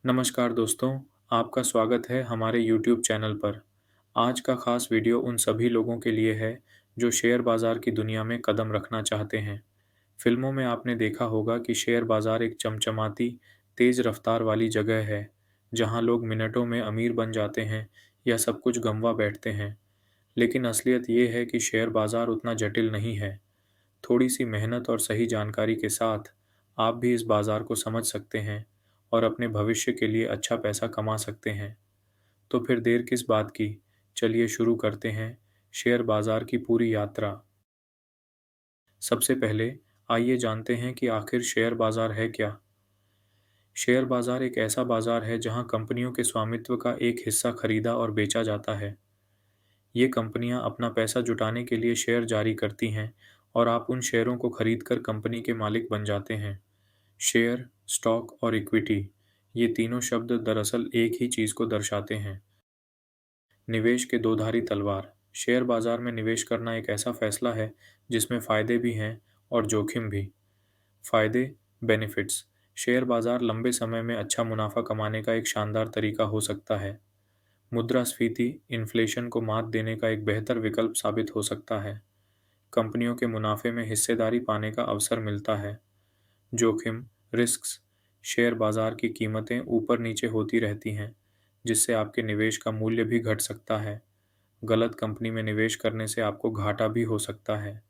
नमस्कार दोस्तों, आपका स्वागत है हमारे YouTube चैनल पर। आज का खास वीडियो उन सभी लोगों के लिए है जो शेयर बाजार की दुनिया में कदम रखना चाहते हैं। फिल्मों में आपने देखा होगा कि शेयर बाजार एक चमचमाती, तेज रफ्तार वाली जगह है, जहां लोग मिनटों में अमीर बन जाते हैं या सब कुछ गंवा बैठते हैं। लेकिन असलियत ये है कि शेयर बाजार उतना जटिल नहीं है। थोड़ी सी मेहनत और सही जानकारी के साथ आप भी इस बाजार को समझ सकते हैं और अपने भविष्य के लिए अच्छा पैसा कमा सकते हैं। तो फिर देर किस बात की? चलिए शुरू करते हैं शेयर बाजार की पूरी यात्रा। सबसे पहले आइए जानते हैं कि आखिर शेयर बाजार है क्या। शेयर बाजार एक ऐसा बाजार है जहां कंपनियों के स्वामित्व का एक हिस्सा खरीदा और बेचा जाता है। ये कंपनियां अपना पैसा जुटाने के लिए शेयर जारी करती हैं और आप उन शेयरों को खरीदकर कंपनी के मालिक बन जाते हैं। शेयर, स्टॉक और इक्विटी, ये तीनों शब्द दरअसल एक ही चीज़ को दर्शाते हैं। निवेश के दो धारी तलवार। शेयर बाजार में निवेश करना एक ऐसा फैसला है जिसमें फ़ायदे भी हैं और जोखिम भी। फ़ायदे, बेनिफिट्स। शेयर बाजार लंबे समय में अच्छा मुनाफा कमाने का एक शानदार तरीका हो सकता है। मुद्रास्फीति, इन्फ्लेशन को मात देने का एक बेहतर विकल्प साबित हो सकता है। कंपनियों के मुनाफे में हिस्सेदारी पाने का अवसर मिलता है। जोखिम, रिस्क्स। शेयर बाजार की कीमतें ऊपर नीचे होती रहती हैं, जिससे आपके निवेश का मूल्य भी घट सकता है। गलत कंपनी में निवेश करने से आपको घाटा भी हो सकता है।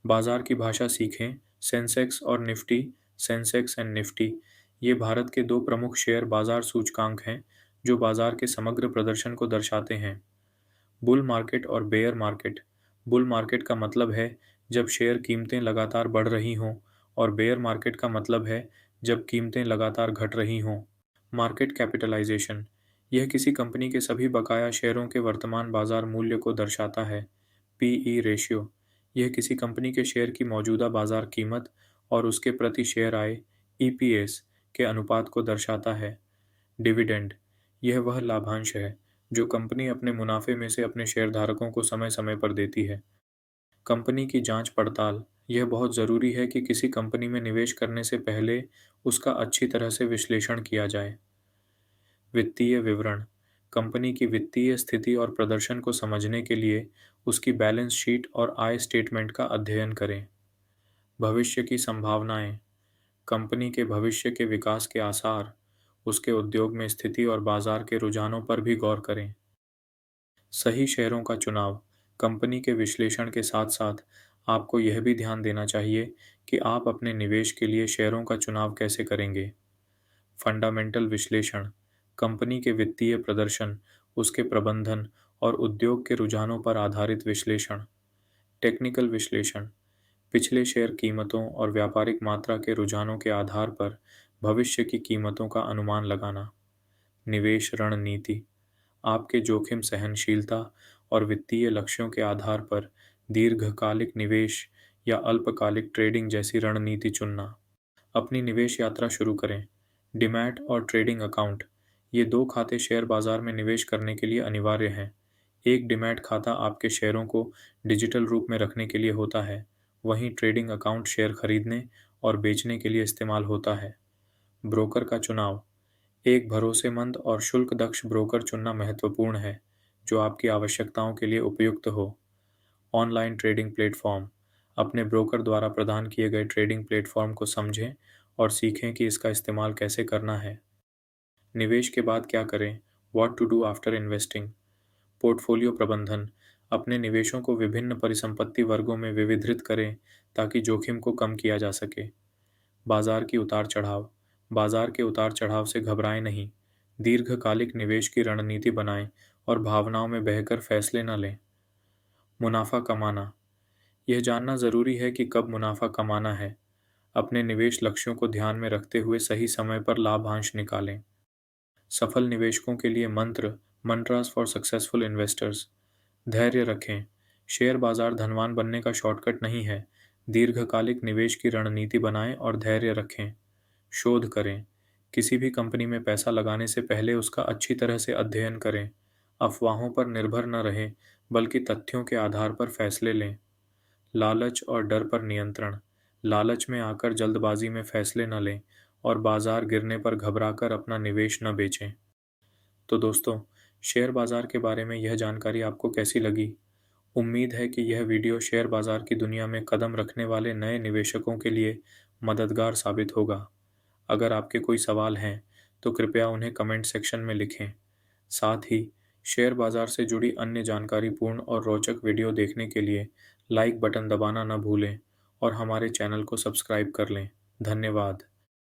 बाजार की भाषा सीखें। सेंसेक्स और निफ्टी, सेंसेक्स एंड निफ्टी, ये भारत के दो प्रमुख शेयर बाजार सूचकांक हैं जो बाजार के समग्र प्रदर्शन को दर्शाते हैं। बुल मार्केट और बेयर मार्केट। बुल मार्केट का मतलब है जब शेयर कीमतें लगातार बढ़ रही हों और बेयर मार्केट का मतलब है जब कीमतें लगातार घट रही हों। मार्केट कैपिटलाइजेशन, यह किसी कंपनी के सभी बकाया शेयरों के वर्तमान बाजार मूल्य को दर्शाता है। पीई रेशियो, यह किसी कंपनी के शेयर की मौजूदा बाजार कीमत और उसके प्रति शेयर आय ईपीएस के अनुपात को दर्शाता है। डिविडेंड, यह वह लाभांश है जो कंपनी अपने मुनाफे में से अपने शेयरधारकों को समय समय पर देती है। कंपनी की जांच पड़ताल, यह बहुत ज़रूरी है कि किसी कंपनी में निवेश करने से पहले उसका अच्छी तरह से विश्लेषण किया जाए। वित्तीय विवरण, कंपनी की वित्तीय स्थिति और प्रदर्शन को समझने के लिए उसकी बैलेंस शीट और आय स्टेटमेंट का अध्ययन करें। भविष्य की संभावनाएं, कंपनी के भविष्य के विकास के आसार, उसके उद्योग में स्थिति और बाजार के रुझानों पर भी गौर करें। सही शेयरों का चुनाव, कंपनी के विश्लेषण के साथ साथ आपको यह भी ध्यान देना चाहिए कि आप अपने निवेश के लिए शेयरों का चुनाव कैसे करेंगे। फंडामेंटल विश्लेषण, कंपनी के वित्तीय प्रदर्शन, उसके प्रबंधन और उद्योग के रुझानों पर आधारित विश्लेषण। टेक्निकल विश्लेषण, पिछले शेयर कीमतों और व्यापारिक मात्रा के रुझानों के आधार पर भविष्य की कीमतों का अनुमान लगाना। निवेश रणनीति, आपके जोखिम सहनशीलता और वित्तीय लक्ष्यों के आधार पर दीर्घकालिक निवेश या अल्पकालिक ट्रेडिंग जैसी रणनीति चुनना। अपनी निवेश यात्रा शुरू करें। डिमैट और ट्रेडिंग अकाउंट, ये दो खाते शेयर बाजार में निवेश करने के लिए अनिवार्य हैं। एक डिमैट खाता आपके शेयरों को डिजिटल रूप में रखने के लिए होता है, वहीं ट्रेडिंग अकाउंट शेयर खरीदने और बेचने के लिए इस्तेमाल होता है। ब्रोकर का चुनाव, एक भरोसेमंद और शुल्क दक्ष ब्रोकर चुनना महत्वपूर्ण है, जो आपकी आवश्यकताओं के लिए उपयुक्त हो। ऑनलाइन ट्रेडिंग प्लेटफॉर्म, अपने ब्रोकर द्वारा प्रदान किए गए ट्रेडिंग प्लेटफॉर्म को समझें और सीखें कि इसका इस्तेमाल कैसे करना है। निवेश के बाद क्या करें? What to do after investing. Portfolio प्रबंधन, अपने निवेशों को विभिन्न परिसंपत्ति वर्गों में विविधृत करें ताकि जोखिम को कम किया जा सके। बाजार की उतार चढ़ाव, बाजार के उतार चढ़ाव से घबराएं नहीं। दीर्घकालिक निवेश की रणनीति बनाएं और भावनाओं में बहकर फैसले न लें। मुनाफा कमाना, यह जानना जरूरी है कि कब मुनाफा कमाना है। अपने निवेश लक्ष्यों को ध्यान में रखते हुए सही समय पर लाभांश निकालें। सफल निवेशकों के लिए मंत्र, मंत्रास फॉर सक्सेसफुल इन्वेस्टर्स। धैर्य रखें। शेयर बाजार धनवान बनने का शॉर्टकट नहीं है। दीर्घकालिक निवेश की रणनीति बनाएं और धैर्य रखें। शोध करें। किसी भी कंपनी में पैसा लगाने से पहले उसका अच्छी तरह से अध्ययन करें। अफवाहों पर निर्भर न रहें, बल्कि तथ्यों के आधार पर फैसले लें। लालच और डर पर नियंत्रण, लालच में आकर जल्दबाजी में फैसले न लें और बाजार गिरने पर घबराकर अपना निवेश न बेचें। तो दोस्तों, शेयर बाजार के बारे में यह जानकारी आपको कैसी लगी? उम्मीद है कि यह वीडियो शेयर बाजार की दुनिया में कदम रखने वाले नए निवेशकों के लिए मददगार साबित होगा। अगर आपके कोई सवाल हैं, तो कृपया उन्हें कमेंट सेक्शन में लिखें। साथ ही शेयर बाजार से जुड़ी अन्य जानकारीपूर्ण और रोचक वीडियो देखने के लिए लाइक बटन दबाना न भूलें और हमारे चैनल को सब्सक्राइब कर लें। धन्यवाद।